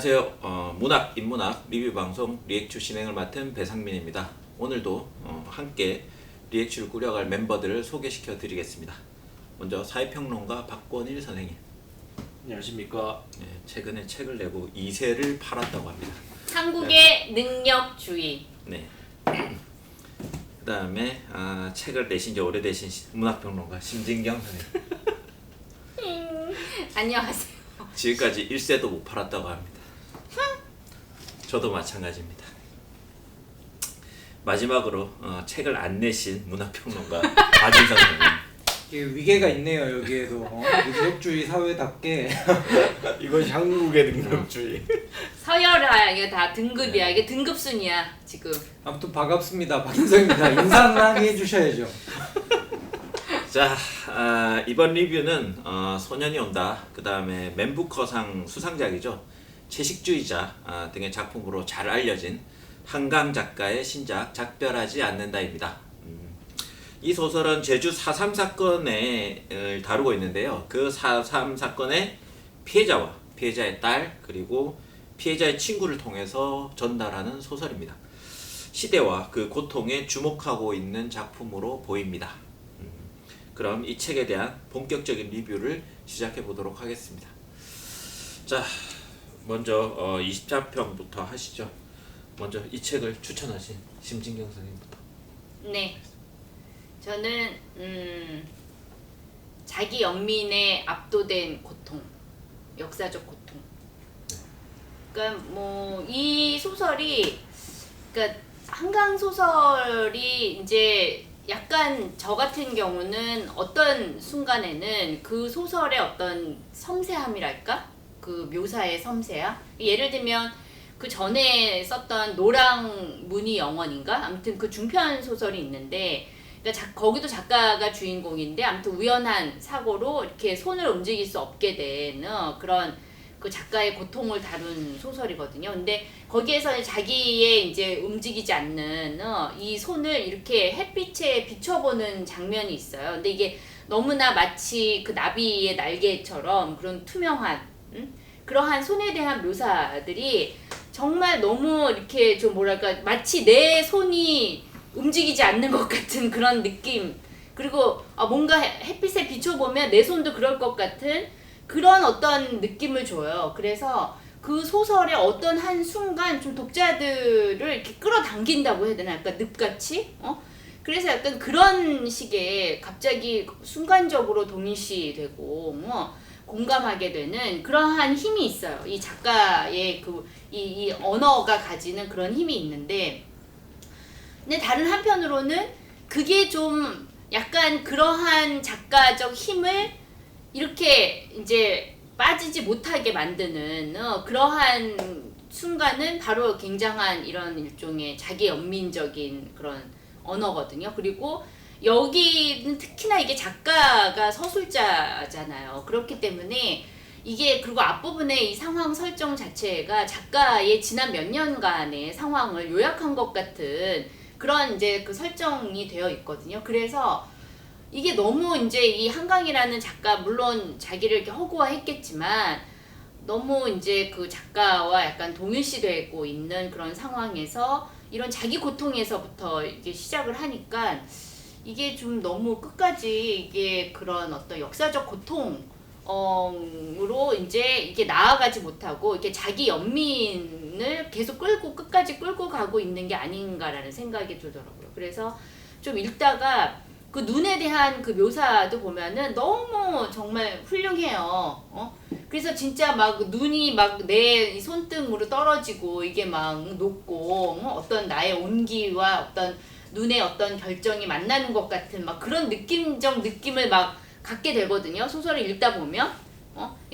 안녕하세요. 문학, 인문학 리뷰 방송 리액추 진행을 맡은 배상민입니다. 오늘도 함께 리액추를 꾸려갈 멤버들을 소개시켜 드리겠습니다. 먼저 사회평론가 박권일 선생님. 안녕하십니까. 네, 최근에 책을 내고 2세를 팔았다고 합니다. 한국의 능력주의. 네. 그 다음에 책을 내신 지 오래되신 문학평론가 심진경 선생님. 안녕하세요. 지금까지 1세도 못 팔았다고 합니다. 저도 마찬가지입니다. 마지막으로 책을 안 내신 문학평론가 박인선 선생님. 이게 위계가 있네요. 여기에도 능력주의 사회답게 이건 한국의 능력주의. 서열아, 이게 다 등급이야. 이게 등급순이야 지금. 아무튼 반갑습니다. 박인성입니다. 인사만 해주셔야죠. 자, 이번 리뷰는 소년이 온다, 그 다음에 맨부커상 수상작이죠. 채식주의자 등의 작품으로 잘 알려진 한강 작가의 신작 작별하지 않는다입니다. 이 소설은 제주 4.3 사건을 다루고 있는데요. 그 4.3 사건의 피해자와 피해자의 딸 그리고 피해자의 친구를 통해서 전달하는 소설입니다. 시대와 그 고통에 주목하고 있는 작품으로 보입니다. 그럼 이 책에 대한 본격적인 리뷰를 시작해 보도록 하겠습니다. 자, 먼저 20자평부터 하시죠. 먼저 이 책을 추천하신 심진경 선생님부터. 네. 저는 자기 연민에 압도된 고통, 역사적 고통. 그러니까 뭐 이 소설이, 그러니까 한강 소설이 이제 약간 저 같은 경우는 어떤 순간에는 그 소설의 어떤 섬세함이랄까? 그 묘사의 섬세함? 예를 들면 그 전에 썼던 노랑 무늬 영원인가? 아무튼 그 중편 소설이 있는데, 그러니까 거기도 작가가 주인공인데 아무튼 우연한 사고로 이렇게 손을 움직일 수 없게 된 그런 그 작가의 고통을 다룬 소설이거든요. 근데 거기에서 자기의 이제 움직이지 않는 이 손을 이렇게 햇빛에 비춰보는 장면이 있어요. 근데 이게 너무나 마치 그 나비의 날개처럼 그런 투명한 그러한 손에 대한 묘사들이 정말 너무 이렇게 좀 뭐랄까 마치 내 손이 움직이지 않는 것 같은 그런 느낌, 그리고 뭔가 햇빛에 비춰보면 내 손도 그럴 것 같은 그런 어떤 느낌을 줘요. 그래서 그 소설의 어떤 한 순간 좀 독자들을 이렇게 끌어당긴다고 해야 되나? 약간 늪같이? 그래서 약간 그런 식의 갑자기 순간적으로 동일시되고 공감하게 되는 그러한 힘이 있어요. 이 작가의 이 언어가 가지는 그런 힘이 있는데, 근데 다른 한편으로는 그게 좀 약간 그러한 작가적 힘을 이렇게 이제 빠지지 못하게 만드는 그러한 순간은 바로 굉장한 이런 일종의 자기 연민적인 그런 언어거든요. 그리고 여기는 특히나 이게 작가가 서술자잖아요. 그렇기 때문에 이게, 그리고 앞부분에 이 상황 설정 자체가 작가의 지난 몇 년간의 상황을 요약한 것 같은 그런 이제 그 설정이 되어 있거든요. 그래서 이게 너무 이제 이 한강이라는 작가, 물론 자기를 이렇게 허구화했겠지만 너무 이제 그 작가와 약간 동일시되고 있는 그런 상황에서 이런 자기 고통에서부터 이제 시작을 하니까 이게 좀 너무 끝까지 이게 그런 어떤 역사적 고통으로 이제 이게 나아가지 못하고 이렇게 자기 연민을 계속 끝까지 끌고 가고 있는 게 아닌가라는 생각이 들더라고요. 그래서 좀 읽다가 그 눈에 대한 그 묘사도 보면은 너무 정말 훌륭해요. 그래서 진짜 막 눈이 막 내 손등으로 떨어지고 이게 막 녹고 어떤 나의 온기와 어떤 눈의 어떤 결정이 만나는 것 같은 막 그런 느낌을 막 갖게 되거든요. 소설을 읽다 보면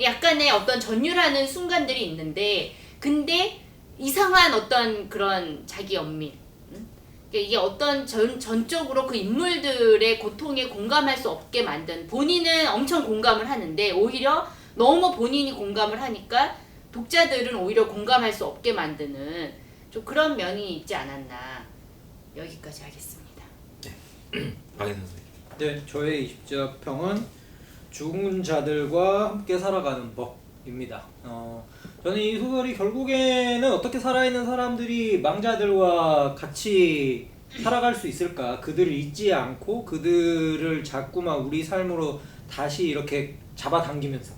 약간의 어떤 전율하는 순간들이 있는데, 근데 이상한 어떤 그런 자기 연민, 이게 어떤 전적으로 그 인물들의 고통에 공감할 수 없게 만든, 본인은 엄청 공감을 하는데 오히려 너무 본인이 공감을 하니까 독자들은 오히려 공감할 수 없게 만드는 좀 그런 면이 있지 않았나. 여기까지 하겠습니다. 박인선 선생님. 네, 저의 20자평은 죽은 자들과 함께 살아가는 법입니다. 저는 이 소설이 결국에는 어떻게 살아있는 사람들이 망자들과 같이 살아갈 수 있을까, 그들을 잊지 않고 그들을 자꾸만 우리 삶으로 다시 이렇게 잡아당기면서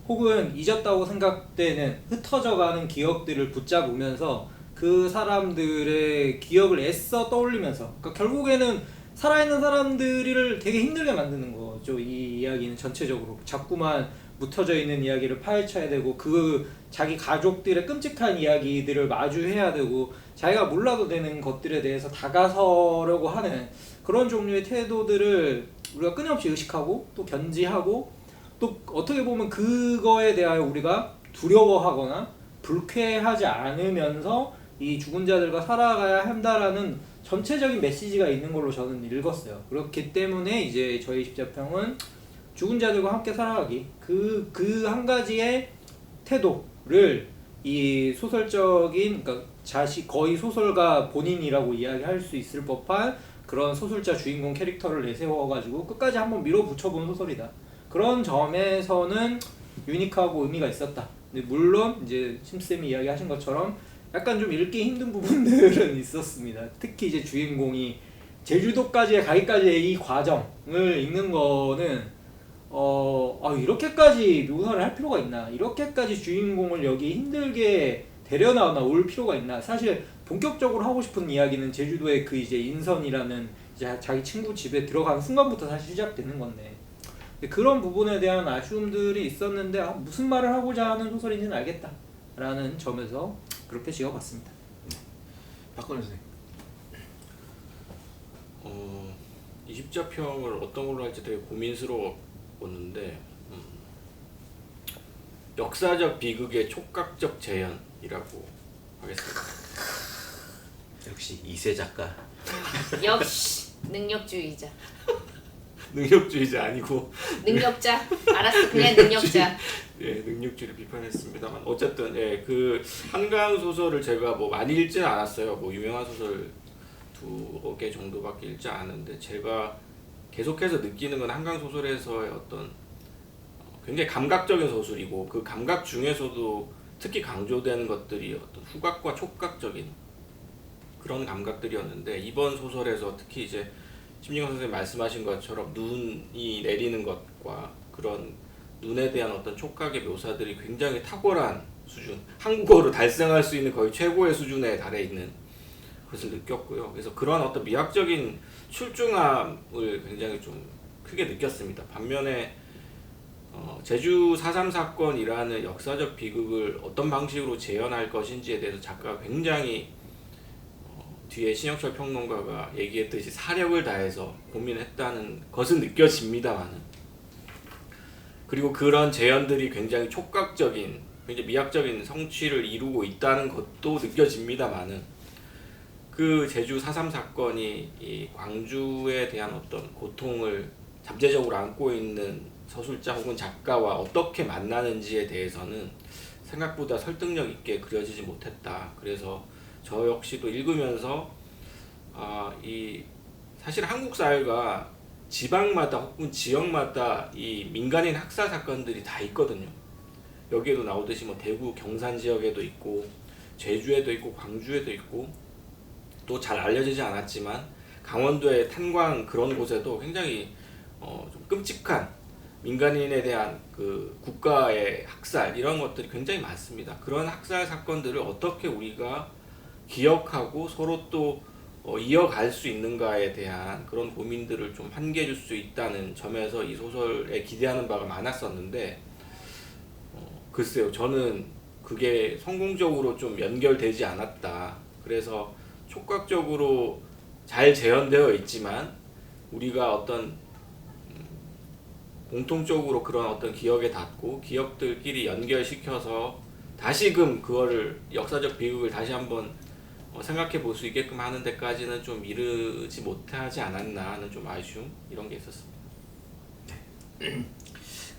혹은 잊었다고 생각되는 흩어져가는 기억들을 붙잡으면서 그 사람들의 기억을 애써 떠올리면서, 그러니까 결국에는 살아있는 사람들을 되게 힘들게 만드는 거죠. 이 이야기는 전체적으로 자꾸만 묻혀져 있는 이야기를 파헤쳐야 되고, 그 자기 가족들의 끔찍한 이야기들을 마주해야 되고, 자기가 몰라도 되는 것들에 대해서 다가서려고 하는 그런 종류의 태도들을 우리가 끊임없이 의식하고 또 견지하고, 또 어떻게 보면 그거에 대하여 우리가 두려워하거나 불쾌하지 않으면서 이 죽은 자들과 살아가야 한다라는 전체적인 메시지가 있는 걸로 저는 읽었어요. 그렇기 때문에 이제 저희 십자평은 죽은 자들과 함께 살아가기, 그 한 가지의 태도를 이 소설적인, 그러니까 거의 소설가 본인이라고 이야기할 수 있을 법한 그런 소설자 주인공 캐릭터를 내세워가지고 끝까지 한번 밀어붙여본 소설이다. 그런 점에서는 유니크하고 의미가 있었다. 근데 물론 이제 심쌤이 이야기하신 것처럼 약간 좀 읽기 힘든 부분들은 있었습니다. 특히 이제 주인공이 제주도까지 가기까지의 이 과정을 읽는 거는 이렇게까지 묘사를 할 필요가 있나, 이렇게까지 주인공을 여기 힘들게 데려나오나 올 필요가 있나. 사실 본격적으로 하고 싶은 이야기는 제주도의 그 이제 인선이라는 이제 자기 친구 집에 들어가는 순간부터 사실 시작되는 건데, 그런 부분에 대한 아쉬움들이 있었는데 무슨 말을 하고자 하는 소설인지는 알겠다 라는 점에서 그렇게 지어봤습니다. 박건우 선생님. 이 십자평을 어떤 걸로 할지 되게 고민스러웠는데, 역사적 비극의 촉각적 재현이라고 하겠습니다. 역시 이세 작가. 역시 능력주의자. 능력주의자 아니고 능력자. 알았어, 그냥 능력자. 예, 능력주의를 비판했습니다만 어쨌든 그 한강 소설을 제가 뭐 많이 읽지는 않았어요. 뭐 유명한 소설 2개 정도밖에 읽지 않았는데, 제가 계속해서 느끼는 건 한강 소설에서의 어떤 굉장히 감각적인 소설이고, 그 감각 중에서도 특히 강조되는 것들이 어떤 후각과 촉각적인 그런 감각들이었는데, 이번 소설에서 특히 이제 심리관 선생님 말씀하신 것처럼 눈이 내리는 것과 그런 눈에 대한 어떤 촉각의 묘사들이 굉장히 탁월한 수준, 한국어로 달성할 수 있는 거의 최고의 수준에 달해 있는 것을 느꼈고요. 그래서 그런 어떤 미학적인 출중함을 굉장히 좀 크게 느꼈습니다. 반면에 제주 4.3 사건이라는 역사적 비극을 어떤 방식으로 재현할 것인지에 대해서 작가가 굉장히 뒤에 신혁철 평론가가 얘기했듯이 사력을 다해서 고민했다는 것은 느껴집니다만은, 그리고 그런 재현들이 굉장히 촉각적인, 굉장히 미학적인 성취를 이루고 있다는 것도 느껴집니다만은, 그 제주 4.3 사건이 이 광주에 대한 어떤 고통을 잠재적으로 안고 있는 서술자 혹은 작가와 어떻게 만나는지에 대해서는 생각보다 설득력 있게 그려지지 못했다. 그래서 저 역시도 읽으면서 이 사실 한국 사회가 지방마다 혹은 지역마다 이 민간인 학살 사건들이 다 있거든요. 여기에도 나오듯이 뭐 대구 경산 지역에도 있고, 제주에도 있고, 광주에도 있고, 또 잘 알려지지 않았지만 강원도의 탄광 그런 곳에도 굉장히 좀 끔찍한 민간인에 대한 그 국가의 학살, 이런 것들이 굉장히 많습니다. 그런 학살 사건들을 어떻게 우리가 기억하고 서로 또 이어갈 수 있는가에 대한 그런 고민들을 좀 환기해 줄 수 있다는 점에서 이 소설에 기대하는 바가 많았었는데, 글쎄요, 저는 그게 성공적으로 좀 연결되지 않았다. 그래서 촉각적으로 잘 재현되어 있지만 우리가 어떤 공통적으로 그런 어떤 기억에 닿고 기억들끼리 연결시켜서 다시금 그거를 역사적 비극을 다시 한번 생각해 볼 수 있게끔 하는 데까지는 좀 이르지 못하지 않았나 하는 좀 아쉬움, 이런 게 있었습니다.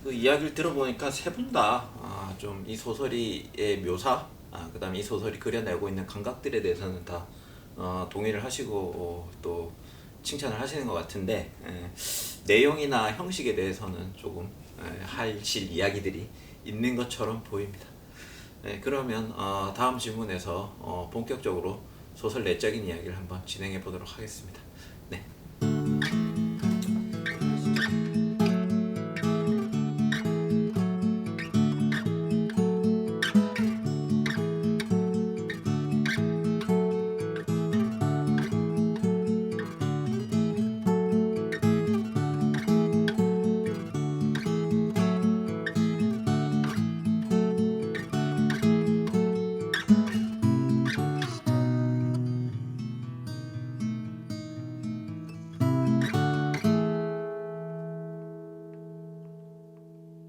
그 이야기를 들어보니까 세 분 다 좀 이 소설의 묘사, 그다음에 이 소설이 그려내고 있는 감각들에 대해서는 다 동의를 하시고 또 칭찬을 하시는 것 같은데, 내용이나 형식에 대해서는 조금 하실 이야기들이 있는 것처럼 보입니다. 네, 그러면 다음 질문에서 본격적으로 소설 내적인 이야기를 한번 진행해 보도록 하겠습니다. 네.